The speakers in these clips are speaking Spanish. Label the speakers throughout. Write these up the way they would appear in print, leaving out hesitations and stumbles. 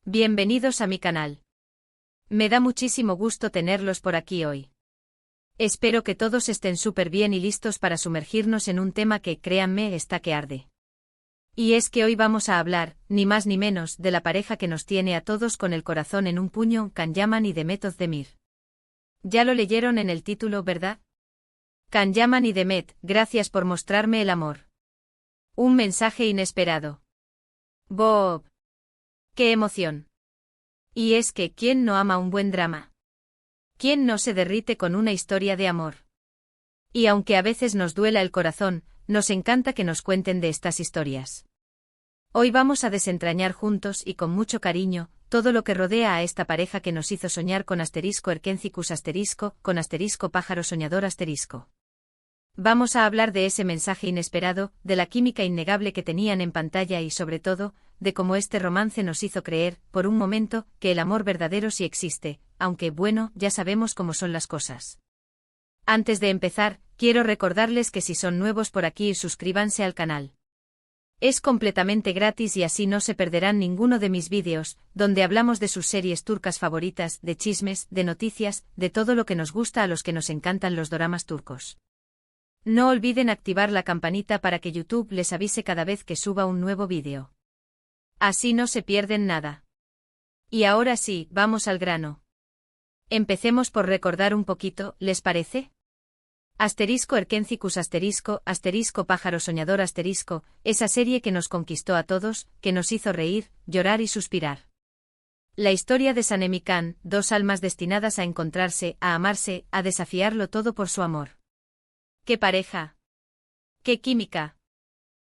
Speaker 1: Bienvenidos a mi canal. Me da muchísimo gusto tenerlos por aquí hoy. Espero que todos estén súper bien y listos para sumergirnos en un tema que, créanme, está que arde. Y es que hoy vamos a hablar, ni más ni menos, de la pareja que nos tiene a todos con el corazón en un puño, Can Yaman y Demet Özdemir. Ya lo leyeron en el título, ¿verdad? Can Yaman y Demet, gracias por mostrarme el amor. Un mensaje inesperado. Bob. ¡Qué emoción! Y es que, ¿quién no ama un buen drama? ¿Quién no se derrite con una historia de amor? Y aunque a veces nos duela el corazón, nos encanta que nos cuenten de estas historias. Hoy vamos a desentrañar juntos y con mucho cariño, todo lo que rodea a esta pareja que nos hizo soñar con *Erkencicus*, con *pájaro soñador*. Vamos a hablar de ese mensaje inesperado, de la química innegable que tenían en pantalla y sobre todo, de cómo este romance nos hizo creer, por un momento, que el amor verdadero sí existe, aunque, bueno, ya sabemos cómo son las cosas. Antes de empezar, quiero recordarles que si son nuevos por aquí, suscríbanse al canal. Es completamente gratis y así no se perderán ninguno de mis vídeos, donde hablamos de sus series turcas favoritas, de chismes, de noticias, de todo lo que nos gusta a los que nos encantan los doramas turcos. No olviden activar la campanita para que YouTube les avise cada vez que suba un nuevo vídeo. Así no se pierden nada. Y ahora sí, vamos al grano. Empecemos por recordar un poquito, ¿les parece? *Erkencicus*, *pájaro soñador*, esa serie que nos conquistó a todos, que nos hizo reír, llorar y suspirar. La historia de Sanem y Can, dos almas destinadas a encontrarse, a amarse, a desafiarlo todo por su amor. ¡Qué pareja! ¡Qué química!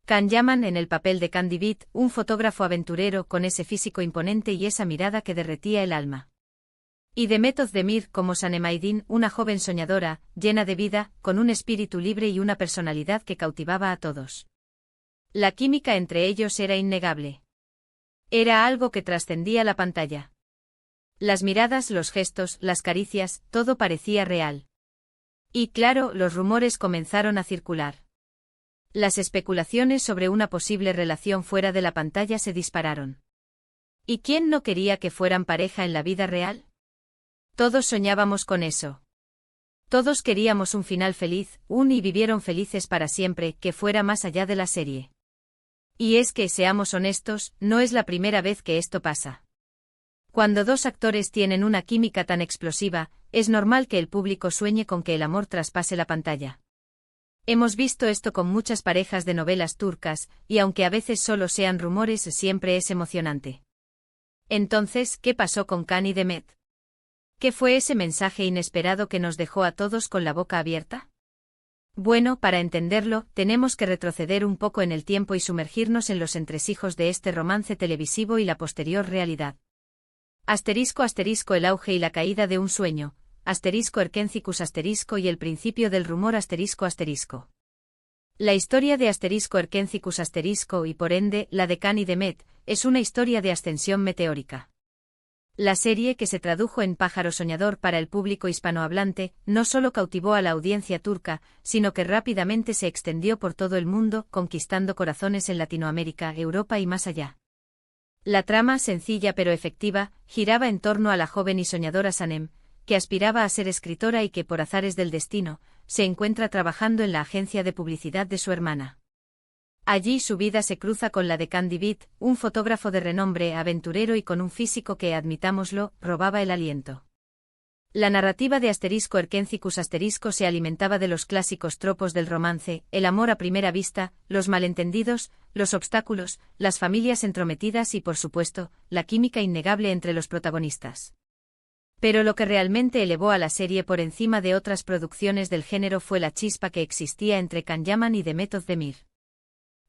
Speaker 1: Can Yaman en el papel de Can Divit, un fotógrafo aventurero con ese físico imponente y esa mirada que derretía el alma. Y Demet Özdemir como Sanem Aydin, una joven soñadora, llena de vida, con un espíritu libre y una personalidad que cautivaba a todos. La química entre ellos era innegable. Era algo que trascendía la pantalla. Las miradas, los gestos, las caricias, todo parecía real. Y claro, los rumores comenzaron a circular. Las especulaciones sobre una posible relación fuera de la pantalla se dispararon. ¿Y quién no quería que fueran pareja en la vida real? Todos soñábamos con eso. Todos queríamos un final feliz, y vivieron felices para siempre, que fuera más allá de la serie. Y es que, seamos honestos, no es la primera vez que esto pasa. Cuando dos actores tienen una química tan explosiva, es normal que el público sueñe con que el amor traspase la pantalla. Hemos visto esto con muchas parejas de novelas turcas, y aunque a veces solo sean rumores, siempre es emocionante. Entonces, ¿qué pasó con Can y Demet? ¿Qué fue ese mensaje inesperado que nos dejó a todos con la boca abierta? Bueno, para entenderlo, tenemos que retroceder un poco en el tiempo y sumergirnos en los entresijos de este romance televisivo y la posterior realidad. *El auge y la caída de un sueño, *Erkencicus*, y el principio del rumor *. La historia de *Erkencicus*, y por ende, la de Can y Demet, es una historia de ascensión meteórica. La serie, que se tradujo en Pájaro Soñador para el público hispanohablante, no solo cautivó a la audiencia turca, sino que rápidamente se extendió por todo el mundo, conquistando corazones en Latinoamérica, Europa y más allá. La trama, sencilla pero efectiva, giraba en torno a la joven y soñadora Sanem, que aspiraba a ser escritora y que, por azares del destino, se encuentra trabajando en la agencia de publicidad de su hermana. Allí su vida se cruza con la de Can Divit, un fotógrafo de renombre, aventurero y con un físico que, admitámoslo, robaba el aliento. La narrativa de *Erkencicus*, se alimentaba de los clásicos tropos del romance, el amor a primera vista, los malentendidos, los obstáculos, las familias entrometidas y, por supuesto, la química innegable entre los protagonistas. Pero lo que realmente elevó a la serie por encima de otras producciones del género fue la chispa que existía entre Can Yaman y Demet Özdemir.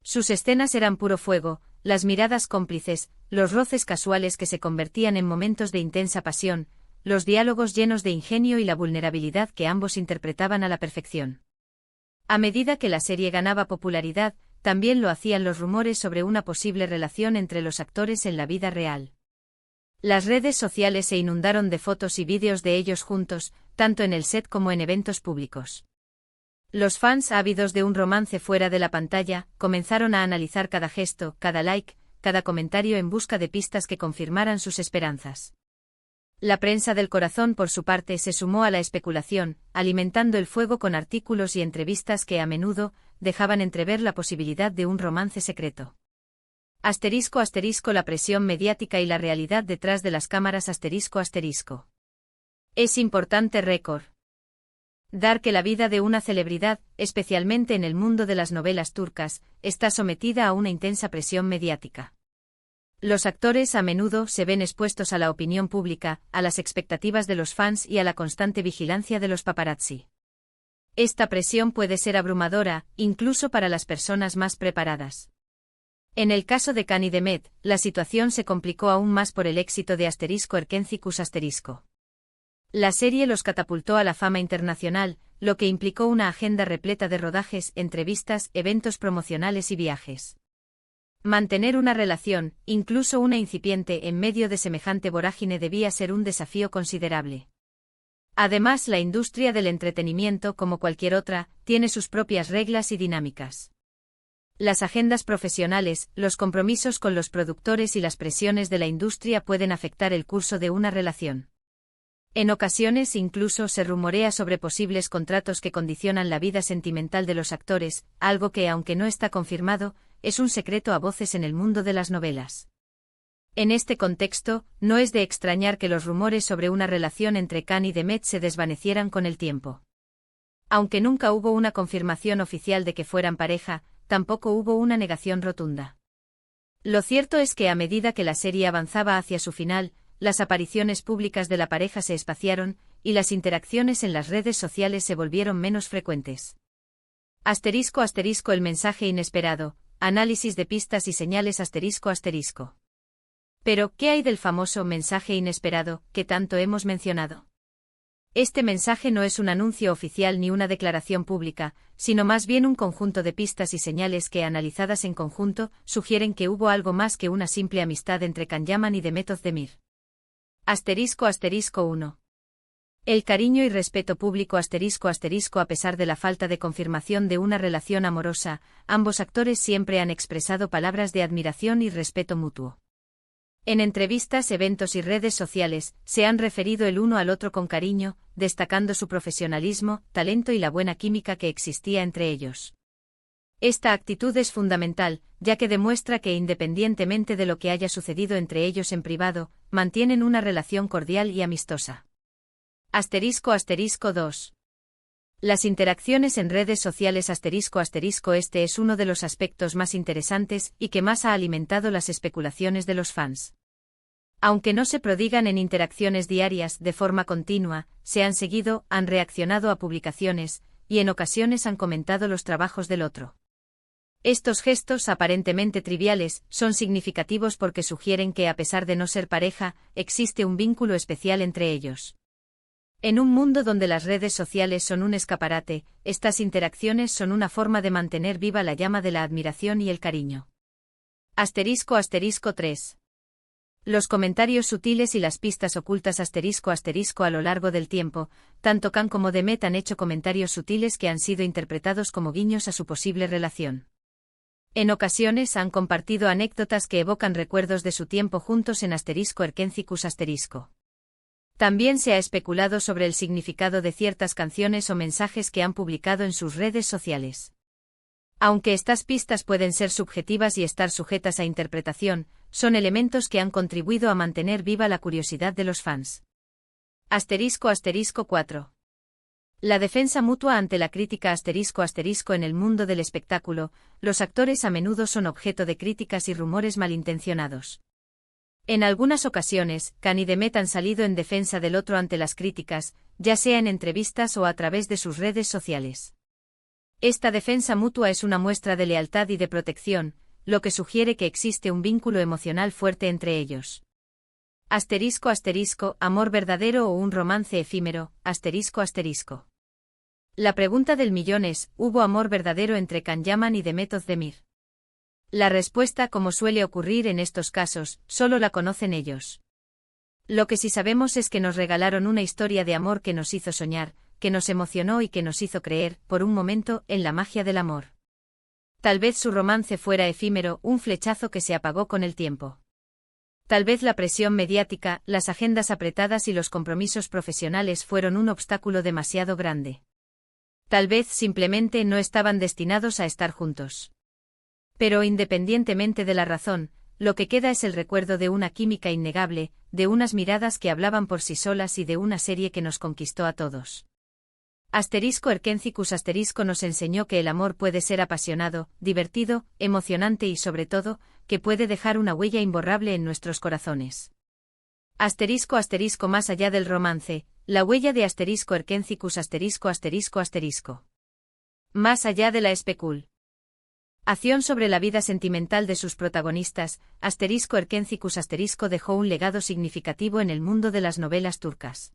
Speaker 1: Sus escenas eran puro fuego, las miradas cómplices, los roces casuales que se convertían en momentos de intensa pasión, los diálogos llenos de ingenio y la vulnerabilidad que ambos interpretaban a la perfección. A medida que la serie ganaba popularidad, también lo hacían los rumores sobre una posible relación entre los actores en la vida real. Las redes sociales se inundaron de fotos y vídeos de ellos juntos, tanto en el set como en eventos públicos. Los fans ávidos de un romance fuera de la pantalla comenzaron a analizar cada gesto, cada like, cada comentario en busca de pistas que confirmaran sus esperanzas. La prensa del corazón, por su parte, se sumó a la especulación, alimentando el fuego con artículos y entrevistas que a menudo dejaban entrever la posibilidad de un romance secreto. *** La presión mediática y la realidad detrás de las cámaras. *** Es importante recordar que la vida de una celebridad, especialmente en el mundo de las novelas turcas, está sometida a una intensa presión mediática. Los actores a menudo se ven expuestos a la opinión pública, a las expectativas de los fans y a la constante vigilancia de los paparazzi. Esta presión puede ser abrumadora, incluso para las personas más preparadas. En el caso de Can y Demet, la situación se complicó aún más por el éxito de *** La serie los catapultó a la fama internacional, lo que implicó una agenda repleta de rodajes, entrevistas, eventos promocionales y viajes. Mantener una relación, incluso una incipiente, en medio de semejante vorágine debía ser un desafío considerable. Además, la industria del entretenimiento, como cualquier otra, tiene sus propias reglas y dinámicas. Las agendas profesionales, los compromisos con los productores y las presiones de la industria pueden afectar el curso de una relación. En ocasiones incluso se rumorea sobre posibles contratos que condicionan la vida sentimental de los actores, algo que, aunque no está confirmado, es un secreto a voces en el mundo de las novelas. En este contexto, no es de extrañar que los rumores sobre una relación entre Can y Demet se desvanecieran con el tiempo. Aunque nunca hubo una confirmación oficial de que fueran pareja, tampoco hubo una negación rotunda. Lo cierto es que a medida que la serie avanzaba hacia su final, las apariciones públicas de la pareja se espaciaron, y las interacciones en las redes sociales se volvieron menos frecuentes. *** El mensaje inesperado, análisis de pistas y señales. **# Pero, ¿qué hay del famoso mensaje inesperado, que tanto hemos mencionado? Este mensaje no es un anuncio oficial ni una declaración pública, sino más bien un conjunto de pistas y señales que, analizadas en conjunto, sugieren que hubo algo más que una simple amistad entre Can Yaman y Demet Özdemir. **1. El cariño y respeto público. *** A pesar de la falta de confirmación de una relación amorosa, ambos actores siempre han expresado palabras de admiración y respeto mutuo. En entrevistas, eventos y redes sociales, se han referido el uno al otro con cariño, destacando su profesionalismo, talento y la buena química que existía entre ellos. Esta actitud es fundamental, ya que demuestra que independientemente de lo que haya sucedido entre ellos en privado, mantienen una relación cordial y amistosa. **2. Las interacciones en redes sociales. Este es uno de los aspectos más interesantes y que más ha alimentado las especulaciones de los fans. Aunque no se prodigan en interacciones diarias de forma continua, se han seguido, han reaccionado a publicaciones, y en ocasiones han comentado los trabajos del otro. Estos gestos aparentemente triviales son significativos porque sugieren que, a pesar de no ser pareja, existe un vínculo especial entre ellos. En un mundo donde las redes sociales son un escaparate, estas interacciones son una forma de mantener viva la llama de la admiración y el cariño. **3. Los comentarios sutiles y las pistas ocultas. **A lo largo del tiempo, tanto Can como Demet han hecho comentarios sutiles que han sido interpretados como guiños a su posible relación. En ocasiones han compartido anécdotas que evocan recuerdos de su tiempo juntos en *Erkencicus*. También se ha especulado sobre el significado de ciertas canciones o mensajes que han publicado en sus redes sociales. Aunque estas pistas pueden ser subjetivas y estar sujetas a interpretación, son elementos que han contribuido a mantener viva la curiosidad de los fans. *4. La defensa mutua ante la crítica. En el mundo del espectáculo, los actores a menudo son objeto de críticas y rumores malintencionados. En algunas ocasiones, Can y Demet han salido en defensa del otro ante las críticas, ya sea en entrevistas o a través de sus redes sociales. Esta defensa mutua es una muestra de lealtad y de protección, lo que sugiere que existe un vínculo emocional fuerte entre ellos. Amor verdadero o un romance efímero. La pregunta del millón es: ¿hubo amor verdadero entre Can Yaman y Demet Özdemir? La respuesta, como suele ocurrir en estos casos, solo la conocen ellos. Lo que sí sabemos es que nos regalaron una historia de amor que nos hizo soñar, que nos emocionó y que nos hizo creer, por un momento, en la magia del amor. Tal vez su romance fuera efímero, un flechazo que se apagó con el tiempo. Tal vez la presión mediática, las agendas apretadas y los compromisos profesionales fueron un obstáculo demasiado grande. Tal vez simplemente no estaban destinados a estar juntos. Pero independientemente de la razón, lo que queda es el recuerdo de una química innegable, de unas miradas que hablaban por sí solas y de una serie que nos conquistó a todos. *Erkencicus* nos enseñó que el amor puede ser apasionado, divertido, emocionante y sobre todo, que puede dejar una huella imborrable en nuestros corazones. Más allá del romance, la huella de *Erkencicus*. Más allá de la especulación sobre la vida sentimental de sus protagonistas, *Erkencicus* dejó un legado significativo en el mundo de las novelas turcas.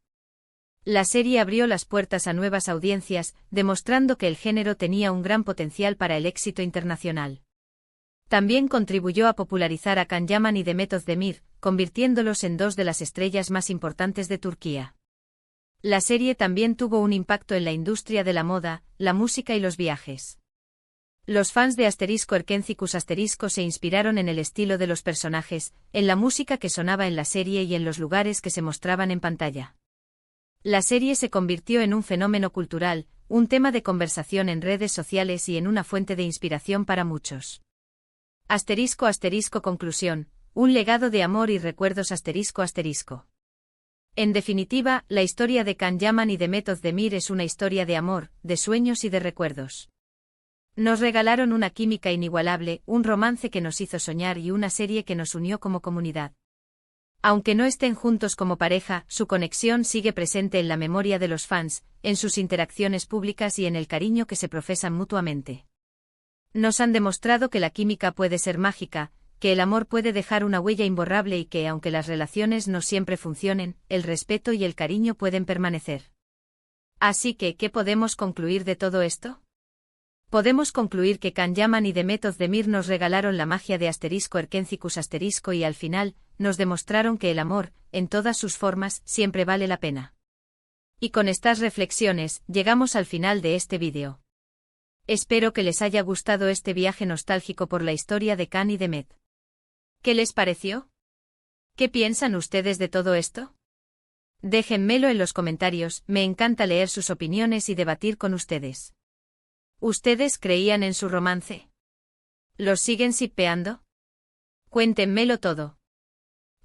Speaker 1: La serie abrió las puertas a nuevas audiencias, demostrando que el género tenía un gran potencial para el éxito internacional. También contribuyó a popularizar a Can Yaman y Demet Özdemir, convirtiéndolos en dos de las estrellas más importantes de Turquía. La serie también tuvo un impacto en la industria de la moda, la música y los viajes. Los fans de *Erkencicus* se inspiraron en el estilo de los personajes, en la música que sonaba en la serie y en los lugares que se mostraban en pantalla. La serie se convirtió en un fenómeno cultural, un tema de conversación en redes sociales y en una fuente de inspiración para muchos. Conclusión: un legado de amor y recuerdos. En definitiva, la historia de Can Yaman y Demet Özdemir es una historia de amor, de sueños y de recuerdos. Nos regalaron una química inigualable, un romance que nos hizo soñar y una serie que nos unió como comunidad. Aunque no estén juntos como pareja, su conexión sigue presente en la memoria de los fans, en sus interacciones públicas y en el cariño que se profesan mutuamente. Nos han demostrado que la química puede ser mágica, que el amor puede dejar una huella imborrable y que, aunque las relaciones no siempre funcionen, el respeto y el cariño pueden permanecer. Así que, ¿qué podemos concluir de todo esto? Podemos concluir que Can Yaman y Demet Özdemir nos regalaron la magia de *Erkencicus* y al final, nos demostraron que el amor, en todas sus formas, siempre vale la pena. Y con estas reflexiones, llegamos al final de este vídeo. Espero que les haya gustado este viaje nostálgico por la historia de Can y Demet. ¿Qué les pareció? ¿Qué piensan ustedes de todo esto? Déjenmelo en los comentarios, me encanta leer sus opiniones y debatir con ustedes. ¿Ustedes creían en su romance? ¿Los siguen shippeando? Cuéntenmelo todo.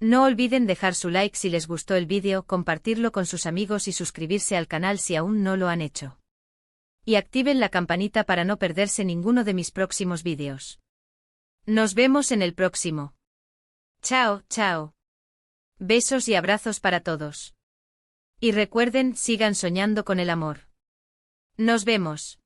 Speaker 1: No olviden dejar su like si les gustó el vídeo, compartirlo con sus amigos y suscribirse al canal si aún no lo han hecho. Y activen la campanita para no perderse ninguno de mis próximos vídeos. Nos vemos en el próximo. Chao, chao. Besos y abrazos para todos. Y recuerden, sigan soñando con el amor. Nos vemos.